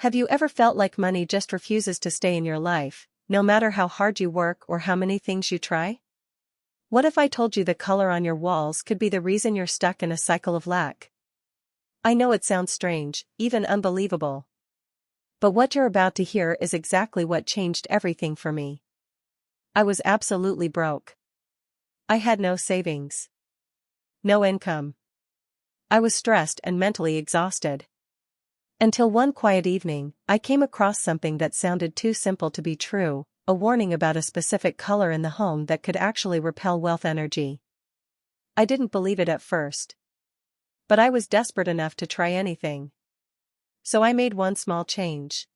Have you ever felt like money just refuses to stay in your life, no matter how hard you work or how many things you try? What if I told you the color on your walls could be the reason you're stuck in a cycle of lack? I know it sounds strange, even unbelievable. But what you're about to hear is exactly what changed everything for me. I was absolutely broke. I had no savings. No income. I was stressed and mentally exhausted. Until one quiet evening, I came across something that sounded too simple to be true, a warning about a specific color in the home that could actually repel wealth energy. I didn't believe it at first. But I was desperate enough to try anything. So I made one small change.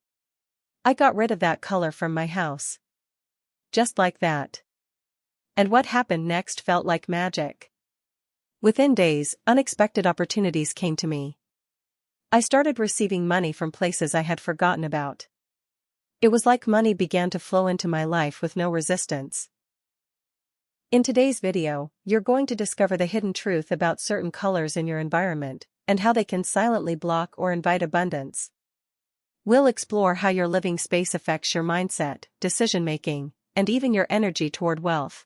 I got rid of that color from my house. Just like that. And what happened next felt like magic. Within days, unexpected opportunities came to me. I started receiving money from places I had forgotten about. It was like money began to flow into my life with no resistance. In today's video, you're going to discover the hidden truth about certain colors in your environment, and how they can silently block or invite abundance. We'll explore how your living space affects your mindset, decision-making, and even your energy toward wealth.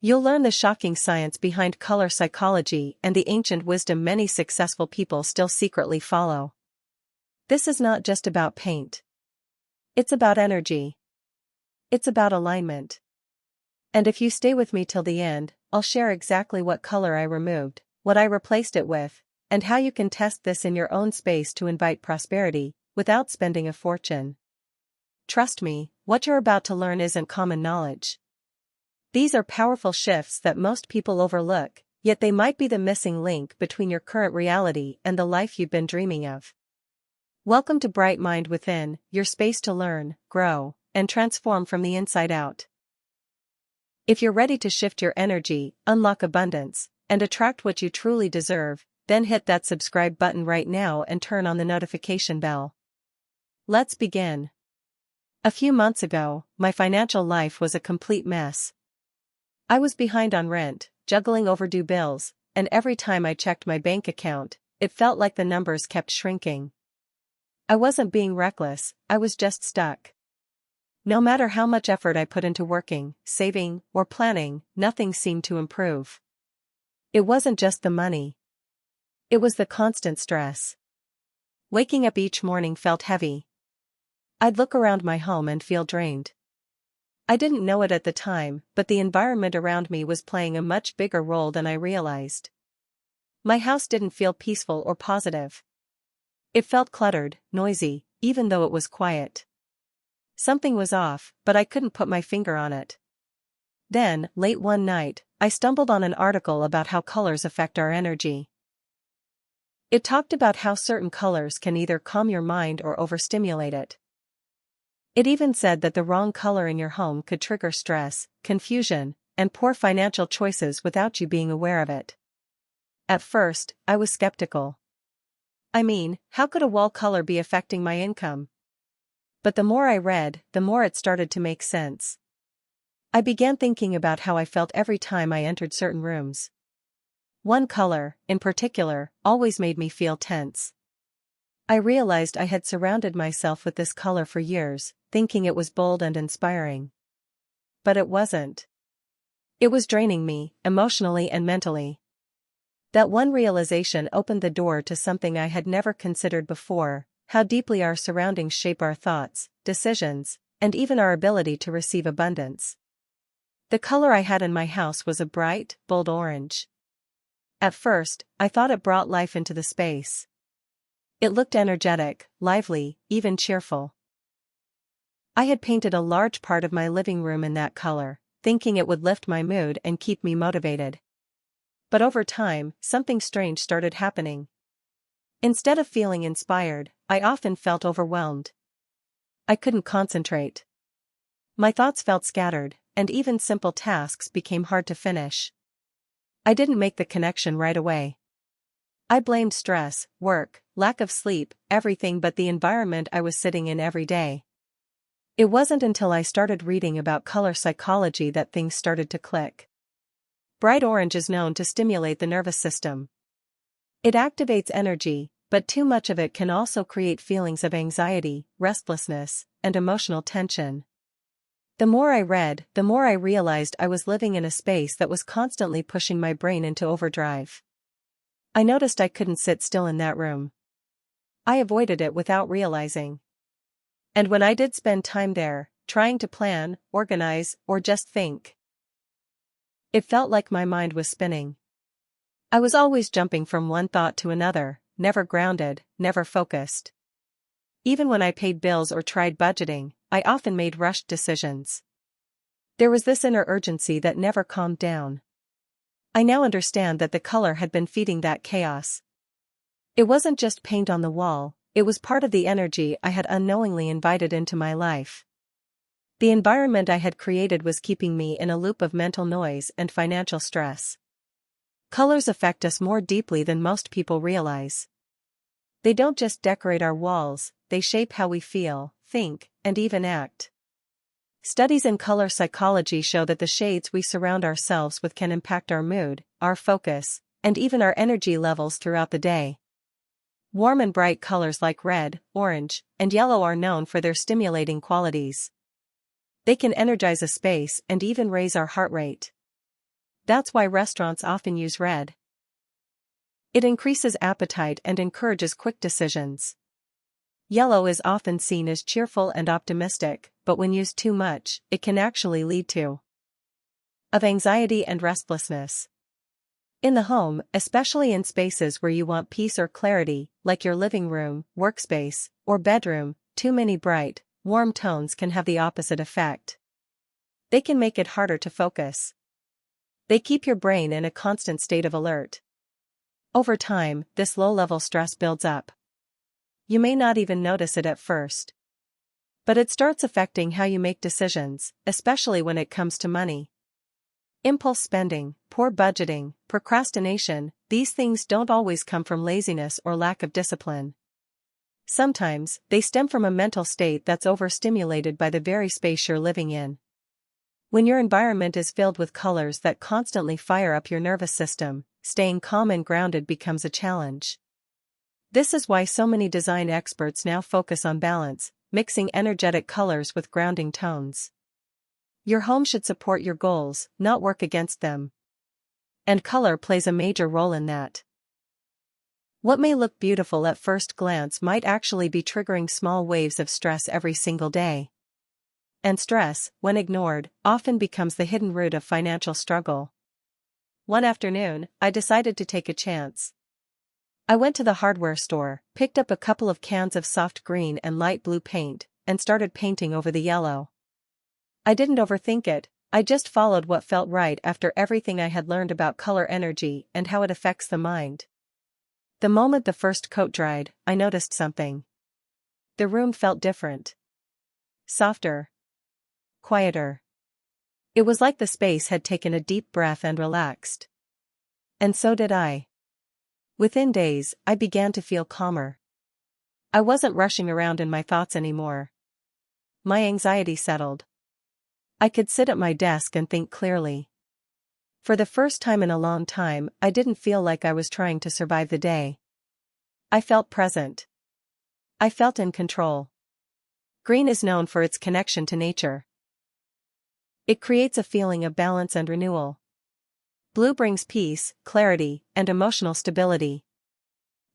You'll learn the shocking science behind color psychology and the ancient wisdom many successful people still secretly follow. This is not just about paint. It's about energy. It's about alignment. And if you stay with me till the end, I'll share exactly what color I removed, what I replaced it with, and how you can test this in your own space to invite prosperity, without spending a fortune. Trust me, what you're about to learn isn't common knowledge. These are powerful shifts that most people overlook, yet they might be the missing link between your current reality and the life you've been dreaming of. Welcome to Bright Mind Within, your space to learn, grow, and transform from the inside out. If you're ready to shift your energy, unlock abundance, and attract what you truly deserve, then hit that subscribe button right now and turn on the notification bell. Let's begin. A few months ago, my financial life was a complete mess. I was behind on rent, juggling overdue bills, and every time I checked my bank account, it felt like the numbers kept shrinking. I wasn't being reckless, I was just stuck. No matter how much effort I put into working, saving, or planning, nothing seemed to improve. It wasn't just the money. It was the constant stress. Waking up each morning felt heavy. I'd look around my home and feel drained. I didn't know it at the time, but the environment around me was playing a much bigger role than I realized. My house didn't feel peaceful or positive. It felt cluttered, noisy, even though it was quiet. Something was off, but I couldn't put my finger on it. Then, late one night, I stumbled on an article about how colors affect our energy. It talked about how certain colors can either calm your mind or overstimulate it. It even said that the wrong color in your home could trigger stress, confusion, and poor financial choices without you being aware of it. At first, I was skeptical. I mean, how could a wall color be affecting my income? But the more I read, the more it started to make sense. I began thinking about how I felt every time I entered certain rooms. One color, in particular, always made me feel tense. I realized I had surrounded myself with this color for years, thinking it was bold and inspiring. But it wasn't. It was draining me, emotionally and mentally. That one realization opened the door to something I had never considered before: how deeply our surroundings shape our thoughts, decisions, and even our ability to receive abundance. The color I had in my house was a bright, bold orange. At first, I thought it brought life into the space. It looked energetic, lively, even cheerful. I had painted a large part of my living room in that color, thinking it would lift my mood and keep me motivated. But over time, something strange started happening. Instead of feeling inspired, I often felt overwhelmed. I couldn't concentrate. My thoughts felt scattered, and even simple tasks became hard to finish. I didn't make the connection right away. I blamed stress, work, lack of sleep, everything but the environment I was sitting in every day. It wasn't until I started reading about color psychology that things started to click. Bright orange is known to stimulate the nervous system. It activates energy, but too much of it can also create feelings of anxiety, restlessness, and emotional tension. The more I read, the more I realized I was living in a space that was constantly pushing my brain into overdrive. I noticed I couldn't sit still in that room. I avoided it without realizing. And when I did spend time there, trying to plan, organize, or just think, it felt like my mind was spinning. I was always jumping from one thought to another, never grounded, never focused. Even when I paid bills or tried budgeting, I often made rushed decisions. There was this inner urgency that never calmed down. I now understand that the color had been feeding that chaos. It wasn't just paint on the wall, it was part of the energy I had unknowingly invited into my life. The environment I had created was keeping me in a loop of mental noise and financial stress. Colors affect us more deeply than most people realize. They don't just decorate our walls, they shape how we feel, think, and even act. Studies in color psychology show that the shades we surround ourselves with can impact our mood, our focus, and even our energy levels throughout the day. Warm and bright colors like red, orange, and yellow are known for their stimulating qualities. They can energize a space and even raise our heart rate. That's why restaurants often use red. It increases appetite and encourages quick decisions. Yellow is often seen as cheerful and optimistic, but when used too much, it can actually lead to anxiety and restlessness. In the home, especially in spaces where you want peace or clarity, like your living room, workspace, or bedroom, too many bright, warm tones can have the opposite effect. They can make it harder to focus. They keep your brain in a constant state of alert. Over time, this low-level stress builds up. You may not even notice it at first. But it starts affecting how you make decisions, especially when it comes to money. Impulse spending, poor budgeting, procrastination, these things don't always come from laziness or lack of discipline. Sometimes, they stem from a mental state that's overstimulated by the very space you're living in. When your environment is filled with colors that constantly fire up your nervous system, staying calm and grounded becomes a challenge. This is why so many design experts now focus on balance, mixing energetic colors with grounding tones. Your home should support your goals, not work against them. And color plays a major role in that. What may look beautiful at first glance might actually be triggering small waves of stress every single day. And stress, when ignored, often becomes the hidden root of financial struggle. One afternoon, I decided to take a chance. I went to the hardware store, picked up a couple of cans of soft green and light blue paint, and started painting over the yellow. I didn't overthink it, I just followed what felt right after everything I had learned about color energy and how it affects the mind. The moment the first coat dried, I noticed something. The room felt different. Softer. Quieter. It was like the space had taken a deep breath and relaxed. And so did I. Within days, I began to feel calmer. I wasn't rushing around in my thoughts anymore. My anxiety settled. I could sit at my desk and think clearly. For the first time in a long time, I didn't feel like I was trying to survive the day. I felt present. I felt in control. Green is known for its connection to nature. It creates a feeling of balance and renewal. Blue brings peace, clarity, and emotional stability.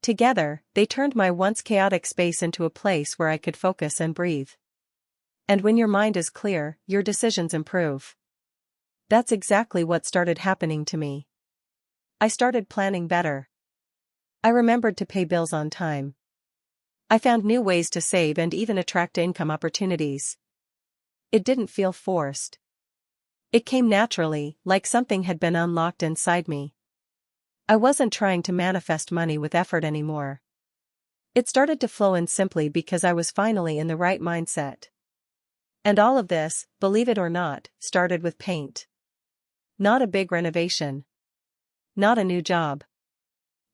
Together, they turned my once chaotic space into a place where I could focus and breathe. And when your mind is clear, your decisions improve. That's exactly what started happening to me. I started planning better. I remembered to pay bills on time. I found new ways to save and even attract income opportunities. It didn't feel forced. It came naturally, like something had been unlocked inside me. I wasn't trying to manifest money with effort anymore. It started to flow in simply because I was finally in the right mindset. And all of this, believe it or not, started with paint. Not a big renovation. Not a new job.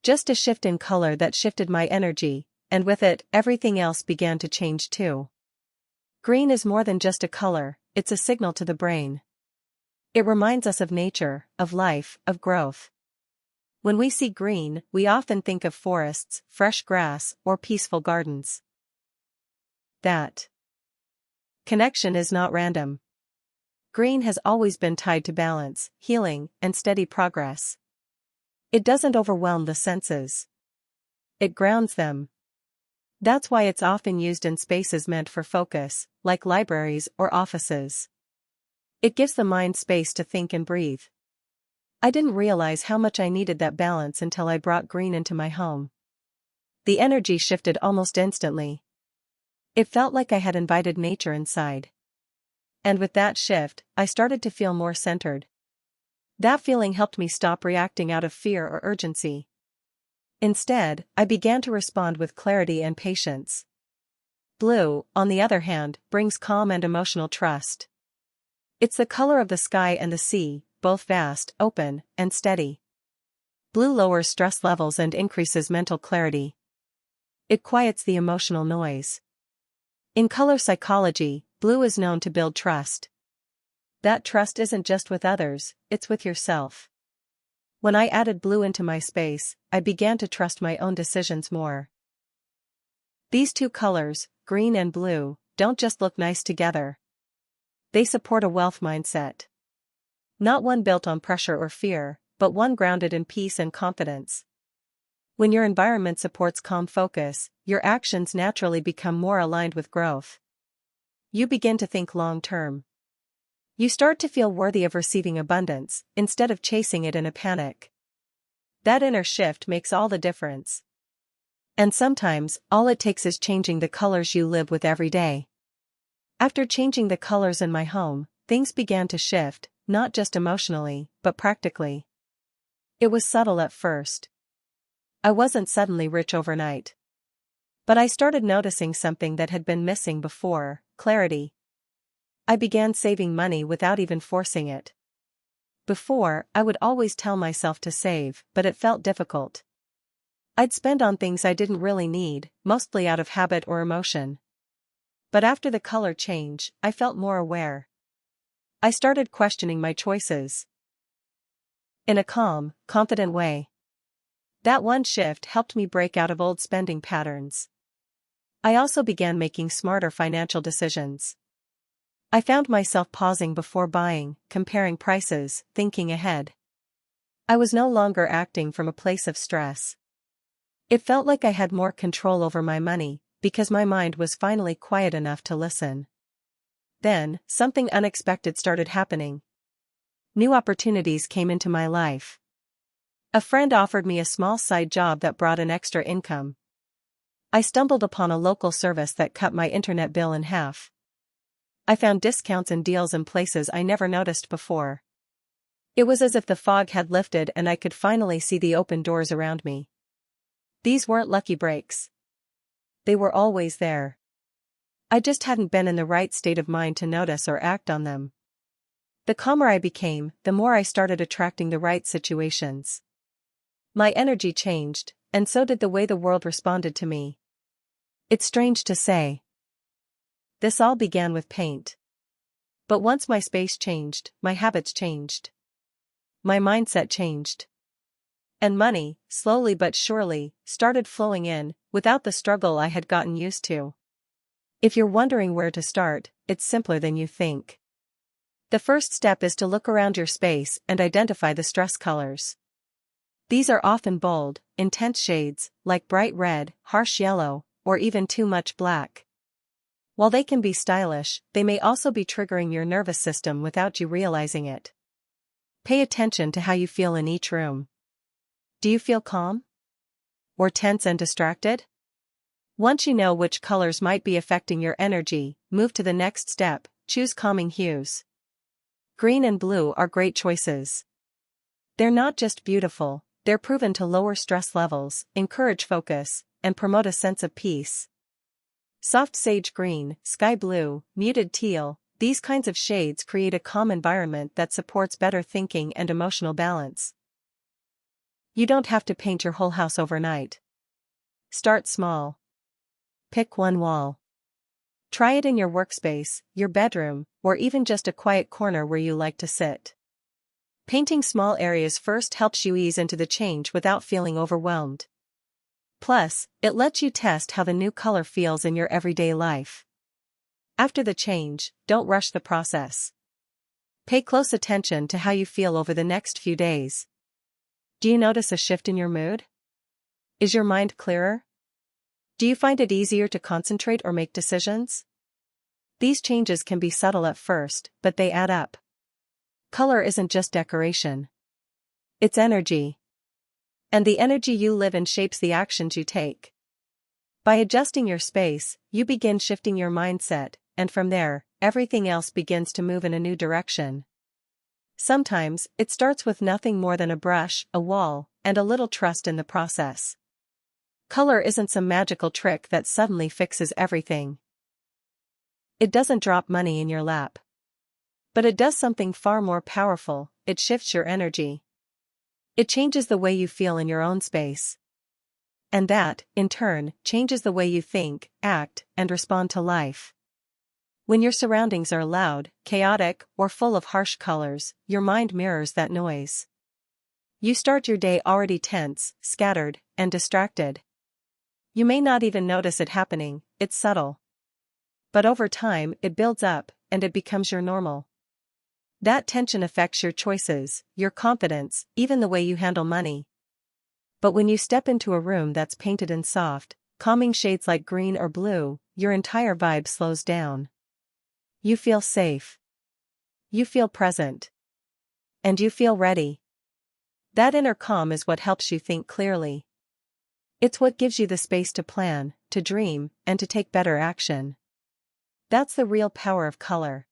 Just a shift in color that shifted my energy, and with it, everything else began to change too. Green is more than just a color, it's a signal to the brain. It reminds us of nature, of life, of growth. When we see green, we often think of forests, fresh grass, or peaceful gardens. That connection is not random. Green has always been tied to balance, healing, and steady progress. It doesn't overwhelm the senses. It grounds them. That's why it's often used in spaces meant for focus, like libraries or offices. It gives the mind space to think and breathe. I didn't realize how much I needed that balance until I brought green into my home. The energy shifted almost instantly. It felt like I had invited nature inside. And with that shift, I started to feel more centered. That feeling helped me stop reacting out of fear or urgency. Instead, I began to respond with clarity and patience. Blue, on the other hand, brings calm and emotional trust. It's the color of the sky and the sea, both vast, open, and steady. Blue lowers stress levels and increases mental clarity. It quiets the emotional noise. In color psychology, blue is known to build trust. That trust isn't just with others, it's with yourself. When I added blue into my space, I began to trust my own decisions more. These two colors, green and blue, don't just look nice together. They support a wealth mindset. Not one built on pressure or fear, but one grounded in peace and confidence. When your environment supports calm focus, your actions naturally become more aligned with growth. You begin to think long-term. You start to feel worthy of receiving abundance, instead of chasing it in a panic. That inner shift makes all the difference. And sometimes, all it takes is changing the colors you live with every day. After changing the colors in my home, things began to shift, not just emotionally, but practically. It was subtle at first. I wasn't suddenly rich overnight. But I started noticing something that had been missing before: clarity. I began saving money without even forcing it. Before, I would always tell myself to save, but it felt difficult. I'd spend on things I didn't really need, mostly out of habit or emotion. But after the color change, I felt more aware. I started questioning my choices. In a calm, confident way. That one shift helped me break out of old spending patterns. I also began making smarter financial decisions. I found myself pausing before buying, comparing prices, thinking ahead. I was no longer acting from a place of stress. It felt like I had more control over my money, because my mind was finally quiet enough to listen. Then, something unexpected started happening. New opportunities came into my life. A friend offered me a small side job that brought an extra income. I stumbled upon a local service that cut my internet bill in half. I found discounts and deals in places I never noticed before. It was as if the fog had lifted and I could finally see the open doors around me. These weren't lucky breaks. They were always there. I just hadn't been in the right state of mind to notice or act on them. The calmer I became, the more I started attracting the right situations. My energy changed, and so did the way the world responded to me. It's strange to say. This all began with paint. But once my space changed, my habits changed. My mindset changed. And money, slowly but surely, started flowing in, without the struggle I had gotten used to. If you're wondering where to start, it's simpler than you think. The first step is to look around your space and identify the stress colors. These are often bold, intense shades, like bright red, harsh yellow, or even too much black. While they can be stylish, they may also be triggering your nervous system without you realizing it. Pay attention to how you feel in each room. Do you feel calm? Or tense and distracted? Once you know which colors might be affecting your energy, move to the next step: choose calming hues. Green and blue are great choices. They're not just beautiful, they're proven to lower stress levels, encourage focus, and promote a sense of peace. Soft sage green, sky blue, muted teal, these kinds of shades create a calm environment that supports better thinking and emotional balance. You don't have to paint your whole house overnight. Start small. Pick one wall. Try it in your workspace, your bedroom, or even just a quiet corner where you like to sit. Painting small areas first helps you ease into the change without feeling overwhelmed. Plus, it lets you test how the new color feels in your everyday life. After the change, don't rush the process. Pay close attention to how you feel over the next few days. Do you notice a shift in your mood? Is your mind clearer? Do you find it easier to concentrate or make decisions? These changes can be subtle at first, but they add up. Color isn't just decoration. It's energy. And the energy you live in shapes the actions you take. By adjusting your space, you begin shifting your mindset, and from there, everything else begins to move in a new direction. Sometimes, it starts with nothing more than a brush, a wall, and a little trust in the process. Color isn't some magical trick that suddenly fixes everything. It doesn't drop money in your lap. But it does something far more powerful: it shifts your energy. It changes the way you feel in your own space. And that, in turn, changes the way you think, act, and respond to life. When your surroundings are loud, chaotic, or full of harsh colors, your mind mirrors that noise. You start your day already tense, scattered, and distracted. You may not even notice it happening, it's subtle. But over time, it builds up, and it becomes your normal. That tension affects your choices, your confidence, even the way you handle money. But when you step into a room that's painted in soft, calming shades like green or blue, your entire vibe slows down. You feel safe. You feel present. And you feel ready. That inner calm is what helps you think clearly. It's what gives you the space to plan, to dream, and to take better action. That's the real power of color.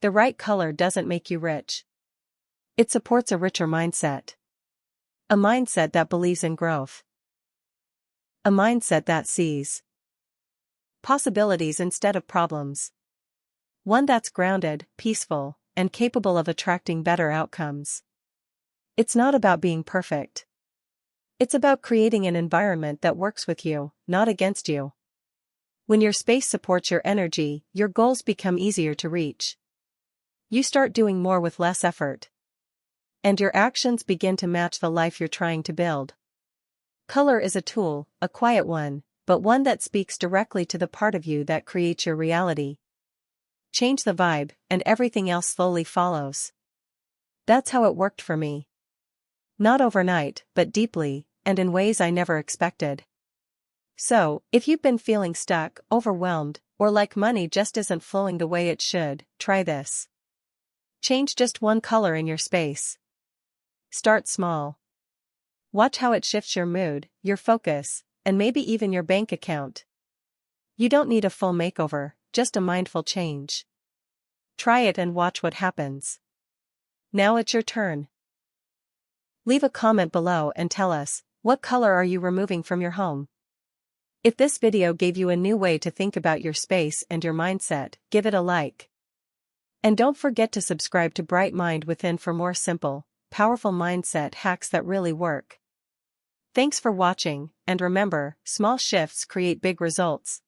The right color doesn't make you rich. It supports a richer mindset. A mindset that believes in growth. A mindset that sees possibilities instead of problems. One that's grounded, peaceful, and capable of attracting better outcomes. It's not about being perfect. It's about creating an environment that works with you, not against you. When your space supports your energy, your goals become easier to reach. You start doing more with less effort. And your actions begin to match the life you're trying to build. Color is a tool, a quiet one, but one that speaks directly to the part of you that creates your reality. Change the vibe, and everything else slowly follows. That's how it worked for me. Not overnight, but deeply, and in ways I never expected. So, if you've been feeling stuck, overwhelmed, or like money just isn't flowing the way it should, try this. Change just one color in your space. Start small. Watch how it shifts your mood, your focus, and maybe even your bank account. You don't need a full makeover, just a mindful change. Try it and watch what happens. Now it's your turn. Leave a comment below and tell us, what color are you removing from your home? If this video gave you a new way to think about your space and your mindset, give it a like. And don't forget to subscribe to Bright Mind Within for more simple, powerful mindset hacks that really work. Thanks for watching, and remember, small shifts create big results.